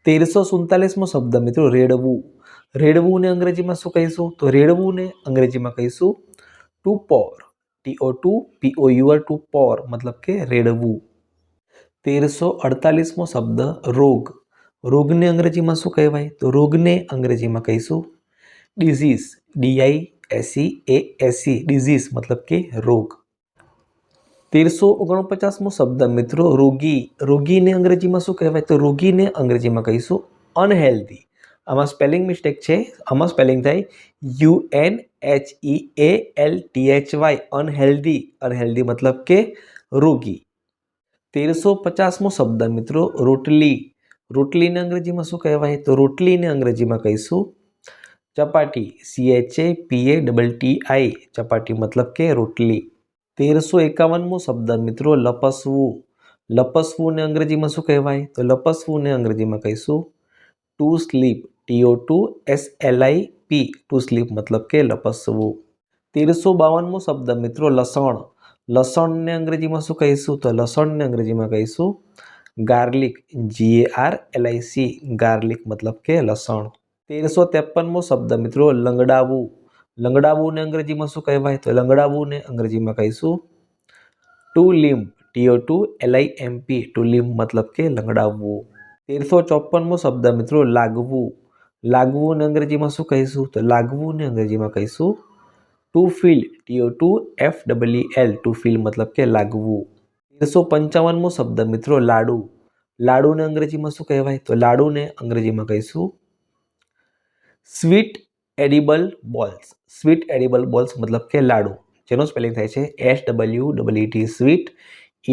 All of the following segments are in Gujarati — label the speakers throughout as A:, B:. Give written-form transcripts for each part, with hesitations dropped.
A: 1347મો શબ્દ મિત્રો રેડવું. રેડવું ને અંગ્રેજીમાં શું કહીશું? તો રેડવું ને અંગ્રેજીમાં કહીશું ટુ પોર. TO2POUR ટુ પોર મતલબ કે રેડવું. 1348મો શબ્દ રોગ. રોગને અંગ્રેજીમાં શું કહેવાય? તો રોગને અંગ્રેજીમાં કહીશું ડિઝીઝ. DISEASE ડિઝીઝ મતલબ કે રોગ. 1349મો શબ્દ મિત્રો રોગી. રોગીને અંગ્રેજીમાં શું કહેવાય? તો રોગીને અંગ્રેજીમાં કહીશું અનહેલ્ધી. આમાં સ્પેલિંગ મિસ્ટેક છે. આમાં સ્પેલિંગ થાય UNHEALTHY અનહેલ્ધી. અનહેલ્ધી મતલબ કે રોગી. 1350મો શબ્દ મિત્રો રોટલી. રોટલીને અંગ્રેજીમાં શું કહેવાય? તો રોટલીને અંગ્રેજીમાં કહીશું ચપાટી. CHAPATTI ચપાટી મતલબ કે રોટલી. 1351મો શબ્દ મિત્રો લપસવું. લપસવું ને અંગ્રેજીમાં શું કહેવાય? તો લપસવું ને અંગ્રેજીમાં કહીશું to sleep. TO2SLIP to sleep મતલબ કે લપસવું. 1352મો શબ્દ મિત્રો લસણ. લસણને અંગ્રેજીમાં શું કહીશું? તો લસણને અંગ્રેજીમાં કહીશું ગાર્લિક. GARLIC ગાર્લિક મતલબ કે લસણ. 1353મો શબ્દ મિત્રો લંગડાવવું. લંગડાવવું ને અંગ્રેજીમાં શું કહેવાય? તો લંગડાવવું ને અંગ્રેજીમાં કહીશું ટુ લિમ્પ. TO2LIMP ટુ લિમ્પ મતલબ કે લંગડાવવું. 1354મો શબ્દ મિત્રો લાગવું. લાગવું ને અંગ્રેજીમાં શું કહીશું? તો લાગવું ને અંગ્રેજીમાં કહીશું to feel. TO2FEEL to feel મતલબ કે લાગવું. 1355મો શબ્દ મિત્રો લાડુ. લાડુને અંગ્રેજીમાં શું કહેવાય? તો લાડુને અંગ્રેજીમાં કહીશું sweet edible balls. Sweet edible balls મતલબ કે લાડુ, જેનો સ્પેલિંગ થાય છે SWEET sweet,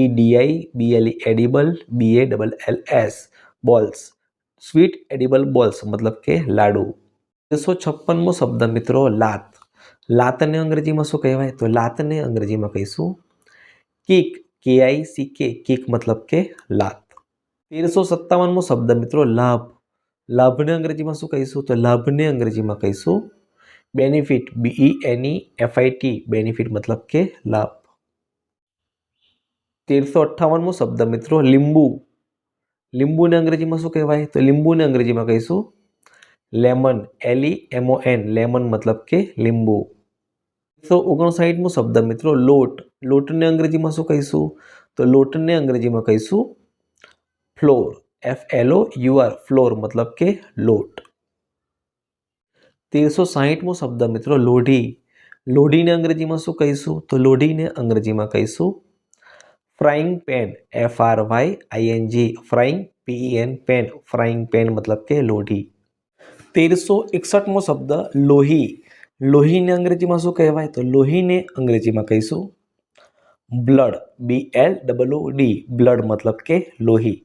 A: EDIBLE edible, BALLS balls. Sweet edible balls મતલબ કે લાડુ. 1356મો શબ્દ મિત્રો લાત. લાતને અંગ્રેજીમાં શું કહેવાય? તો લાતને અંગ્રેજીમાં કહીશું કિક. KICK કિક મતલબ કે લાત. 1357મો શબ્દ મિત્રો લાભ. લાભને અંગ્રેજીમાં શું કહીશું? તો લાભને અંગ્રેજીમાં કહીશું બેનિફિટ. BENEFIT બેનિફિટ મતલબ કે લાભ. 1358મો શબ્દ મિત્રો લીંબુ. લીંબુને અંગ્રેજીમાં શું કહેવાય? તો લીંબુને અંગ્રેજીમાં કહીશું લેમન. LEMON લેમન મતલબ કે લીંબુ. 1359મો શબ્દ મિત્રો લોટ. લોટને અંગ્રેજીમાં શું કહીશું? તો લોટને અંગ્રેજીમાં કહીશું ફ્લોર. FLOUR ફ્લોર મતલબ કે લોટ. 1360મો શબ્દ મિત્રો લોઢી. લોઢીને અંગ્રેજીમાં શું કહીશું? તો લોઢીને અંગ્રેજીમાં કહીશું frying pan. FRYING frying PEN frying pan મતલબ કે લોઢી. 1361મો શબ્દ લોહી. લોહીને અંગ્રેજીમાં શું કહેવાય? તો લોહીને અંગ્રેજીમાં કહીશું બ્લડ. BLOOD બ્લડ મતલબ કે લોહી.